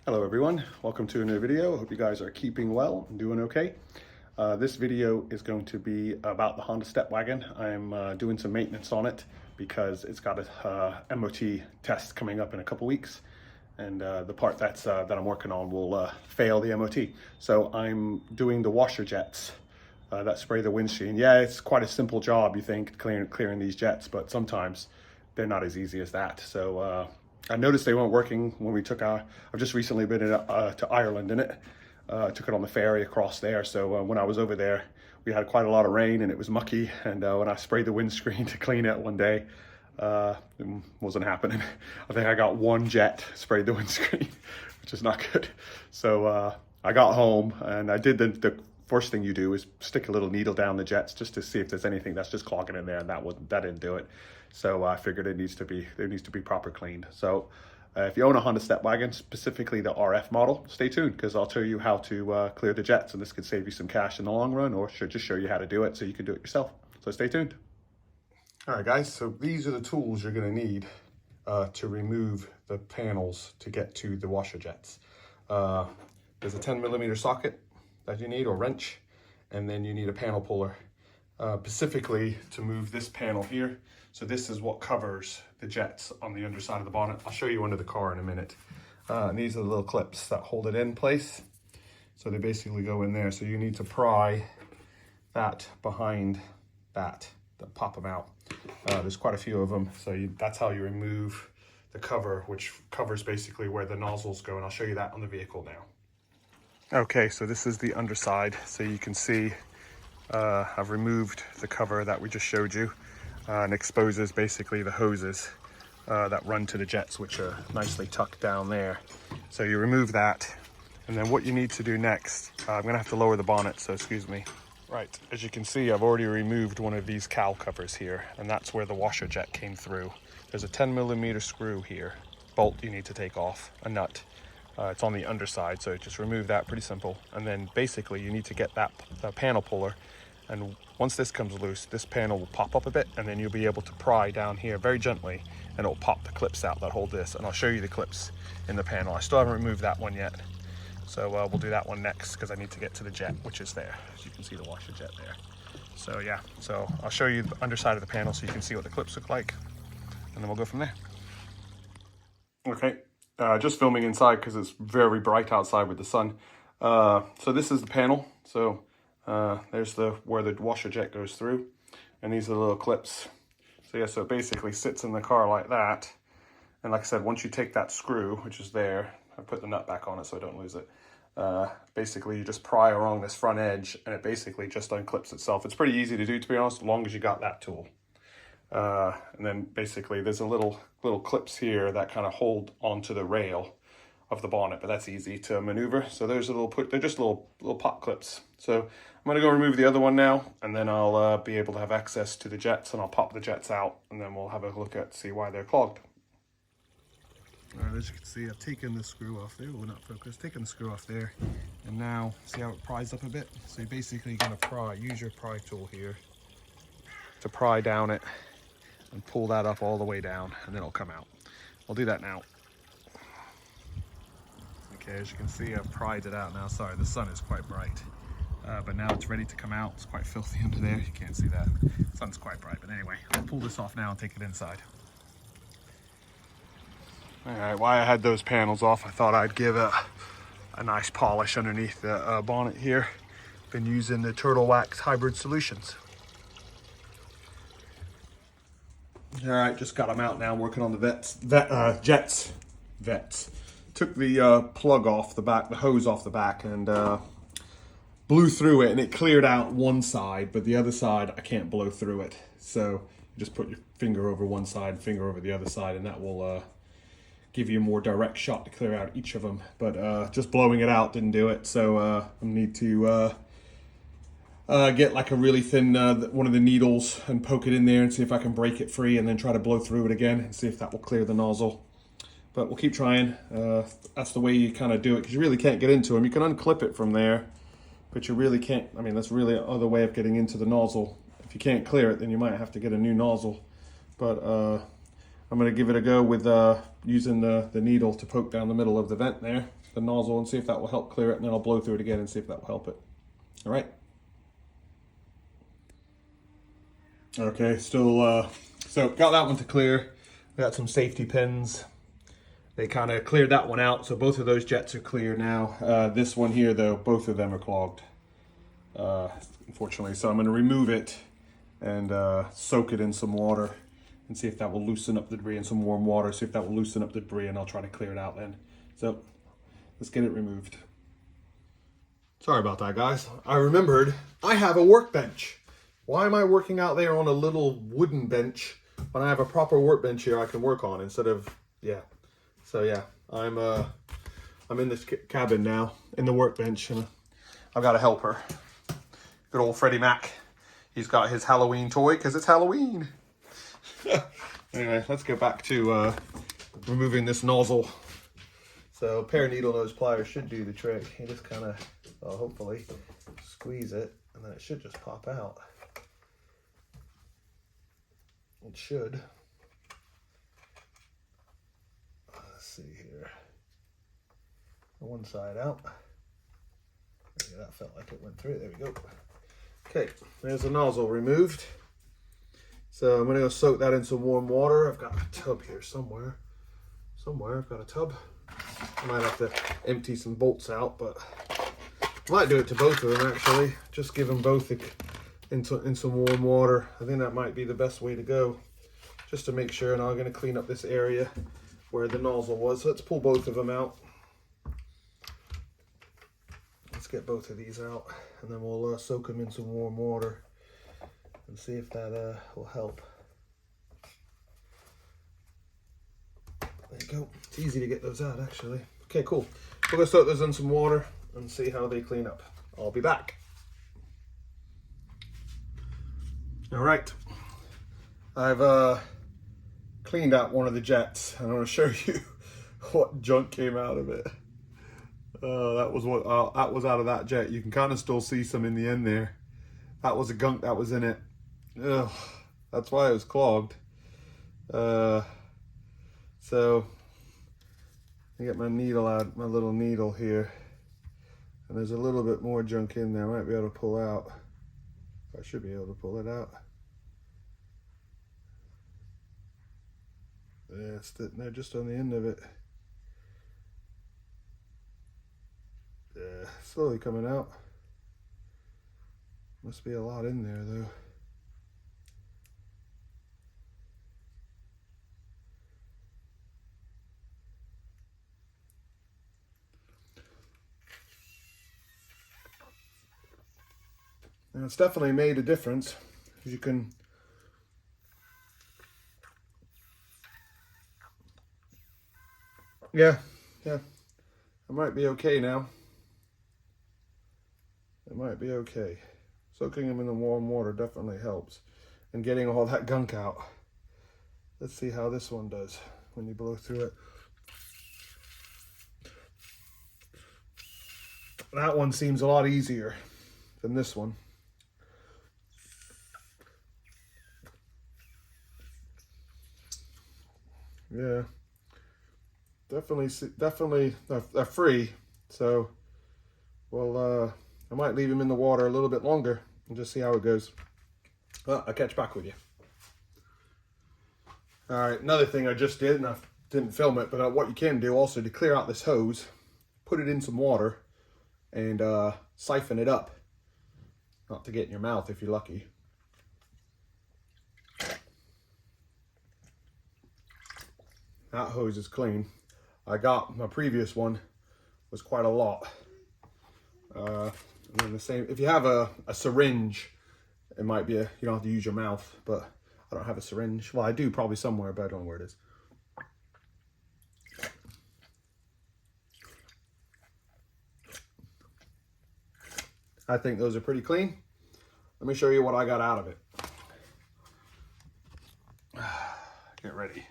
Hello everyone, welcome to a new video. Hope you guys are keeping well and doing okay. This video is going to be about the Honda Stepwagon. I'm doing some maintenance on it because it's got a MOT test coming up in a couple weeks, and the part that I'm working on will fail the MOT. So I'm doing the washer jets that spray the windscreen. Yeah, it's quite a simple job, you think, clearing these jets, but sometimes they're not as easy as that. So I noticed they weren't working when we took I've just recently been to Ireland in it. Took it on the ferry across there. So when I was over there, we had quite a lot of rain and it was mucky. And when I sprayed the windscreen to clean it one day, it wasn't happening. I think I got one jet sprayed the windscreen, which is not good. So I got home and I did the first thing you do is stick a little needle down the jets just to see if there's anything that's just clogging in there, and that didn't do it. So I figured there needs to be proper cleaned. So if you own a Honda Stepwagon, specifically the RF model, stay tuned because I'll tell you how to clear the jets, and this could save you some cash in the long run, or should just show you how to do it so you can do it yourself. So stay tuned. All right, guys, so these are the tools you're gonna need to remove the panels to get to the washer jets. There's a 10mm socket that you need, or wrench, and then you need a panel puller, specifically to move this panel here. So this is what covers the jets on the underside of the bonnet. I'll show you under the car in a minute. And these are the little clips that hold it in place. So they basically go in there. So you need to pry that behind that pop them out. There's quite a few of them. So that's how you remove the cover, which covers basically where the nozzles go. And I'll show you that on the vehicle now. Okay, so this is the underside. So you can see I've removed the cover that we just showed you. And exposes basically the hoses that run to the jets, which are nicely tucked down there. So you remove that, and then what you need to do next, I'm gonna have to lower the bonnet, so excuse me. Right, as you can see, I've already removed one of these cowl covers here, and that's where the washer jet came through. There's a 10mm screw here, bolt you need to take off, a nut. It's on the underside, so just remove that, pretty simple. And then basically you need to get that panel puller, and once this comes loose, this panel will pop up a bit, and then you'll be able to pry down here very gently, and it'll pop the clips out that hold this. And I'll show you the clips in the panel. I still haven't removed that one yet. So we'll do that one next because I need to get to the jet, which is there. As you can see the washer jet there. So yeah, so I'll show you the underside of the panel so you can see what the clips look like, and then we'll go from there. Okay, just filming inside because it's very bright outside with the sun. So this is the panel. So there's where the washer jet goes through, and these are the little clips. So yeah, so it basically sits in the car like that. And like I said, once you take that screw, which is there, I put the nut back on it so I don't lose it. Basically you just pry along this front edge, and it basically just unclips itself. It's pretty easy to do, to be honest, as long as you got that tool. And then basically there's a little clips here that kind of hold onto the rail of the bonnet, but that's easy to maneuver. So there's they're just little pop clips. So I'm gonna go remove the other one now, and then I'll be able to have access to the jets, and I'll pop the jets out, and then we'll have a look at see why they're clogged. All right, as you can see, I've taken the screw off there. We're not focused. Taken the screw off there, and now see how it pries up a bit. So you're basically gonna use your pry tool here to pry down it and pull that up all the way down, and then it'll come out. I'll do that now. Okay, as you can see, I've pried it out now. Sorry, the sun is quite bright. But now it's ready to come out. It's quite filthy under there. You can't see that. The sun's quite bright. But anyway, I'll pull this off now and take it inside. All right, while I had those panels off, I thought I'd give a nice polish underneath the bonnet here. Been using the Turtle Wax Hybrid Solutions. All right, just got them out now, working on the jets. Took the plug off the back, the hose off the back, and blew through it, and it cleared out one side, but the other side I can't blow through it. So you just put your finger over one side, finger over the other side, and that will give you a more direct shot to clear out each of them. But just blowing it out didn't do it, so I need to get like a really thin one of the needles and poke it in there and see if I can break it free, and then try to blow through it again and see if that will clear the nozzle. But we'll keep trying. That's the way you kind of do it, because you really can't get into them. You can unclip it from there, but you really can't. I mean, that's really another way of getting into the nozzle. If you can't clear it, then you might have to get a new nozzle. But I'm going to give it a go with using the needle to poke down the middle of the vent there, the nozzle, and see if that will help clear it, and then I'll blow through it again and see if that will help it. All right. Okay, still, so got that one to clear. We got some safety pins. They kind of cleared that one out, so both of those jets are clear now. This one here, though, both of them are clogged, unfortunately. So I'm going to remove it and soak it in some water and see if that will loosen up the debris, in some warm water, see if that will loosen up the debris, and I'll try to clear it out then. So let's get it removed. Sorry about that, guys. I remembered I have a workbench. Why am I working out there on a little wooden bench when I have a proper workbench here I can work on instead of, yeah. So yeah, I'm in this cabin now, in the workbench, and I've got a helper. Good old Freddie Mac. He's got his Halloween toy because it's Halloween. Anyway, let's go back to removing this nozzle. So a pair of needle nose pliers should do the trick. You just kind of, well, hopefully, squeeze it, and then it should just pop out. It should. Let's see here. One side out. Yeah, that felt like it went through. There we go. Okay, there's the nozzle removed. So I'm going to go soak that in some warm water. I've got a tub here somewhere. I've got a tub. I might have to empty some bolts out, but I might do it to both of them actually. Just give them both in some warm water. I think that might be the best way to go, just to make sure. And I'm going to clean up this area where the nozzle was. So let's pull both of them out. Let's get both of these out, and then we'll soak them in some warm water and see if that will help. There you go. It's easy to get those out actually. Okay, cool. We're going to soak those in some water and see how they clean up. I'll be back. All right. I've cleaned out one of the jets, and I want to show you what junk came out of it. That was out of that jet. You can kind of still see some in the end there. That was a gunk that was in it. Ugh, that's why it was clogged. So I get my needle out, my little needle here, and there's a little bit more junk in there. I might be able to pull out. I should be able to pull it out. Yeah, it's sitting there just on the end of it. Yeah, slowly coming out. Must be a lot in there though. And it's definitely made a difference. As you can yeah, I might be okay now. It might be okay. Soaking them in the warm water definitely helps. And getting all that gunk out. Let's see how this one does when you blow through it. That one seems a lot easier than this one. Yeah. Definitely they're free. So, well, I might leave them in the water a little bit longer and just see how it goes. Well, I'll catch back with you. All right, another thing I just did, and I didn't film it, but what you can do also to clear out this hose, put it in some water and siphon it up. Not to get in your mouth if you're lucky. That hose is clean. I got my previous one was quite a lot. And then the same, if you have a syringe, it might be you don't have to use your mouth, but I don't have a syringe. Well, I do probably somewhere, but I don't know where it is. I think those are pretty clean. Let me show you what I got out of it. Get ready.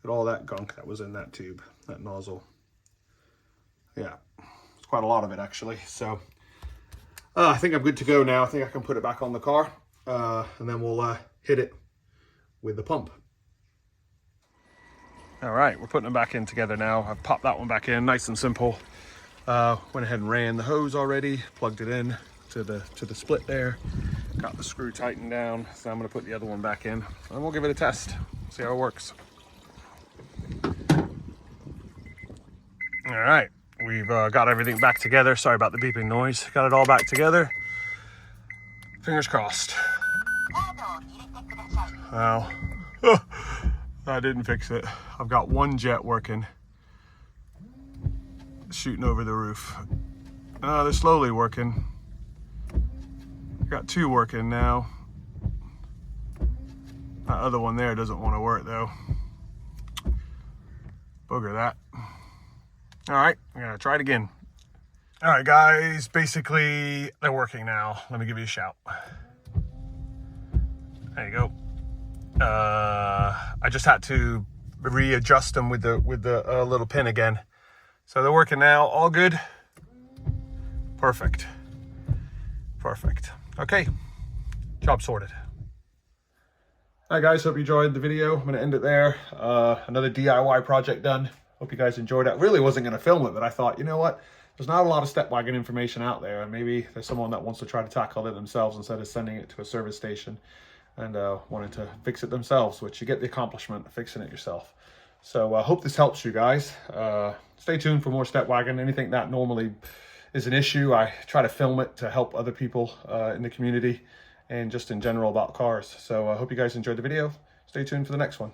Look at all that gunk that was in that tube, that nozzle. Yeah, it's quite a lot of it actually. So I think I'm good to go now. I think I can put it back on the car and then we'll hit it with the pump. All right, we're putting them back in together now. I've popped that one back in, nice and simple. Went ahead and ran the hose already, plugged it in to the split there, got the screw tightened down. So I'm gonna put the other one back in and we'll give it a test, see how it works. All right, we've got everything back together. Sorry about the beeping noise. Got it all back together. Fingers crossed. Wow. That didn't fix it. I've got one jet working, shooting over the roof. They're slowly working. Got two working now. That other one there doesn't want to work though. Booger that. All right, I'm gonna try it again. All right, guys, basically they're working now. Let me give you a shout. There you go. I just had to readjust them with the little pin again. So they're working now, all good. Perfect. Perfect. Okay, job sorted. Hi guys, hope you enjoyed the video. I'm gonna end it there. Another DIY project done. Hope you guys enjoyed it. I really wasn't gonna film it, but I thought, you know what? There's not a lot of Stepwagon information out there, and maybe there's someone that wants to try to tackle it themselves instead of sending it to a service station and wanted to fix it themselves, which you get the accomplishment of fixing it yourself. So I hope this helps you guys. Stay tuned for more Stepwagon. Anything that normally is an issue, I try to film it to help other people in the community and just in general about cars. So I hope you guys enjoyed the video. Stay tuned for the next one.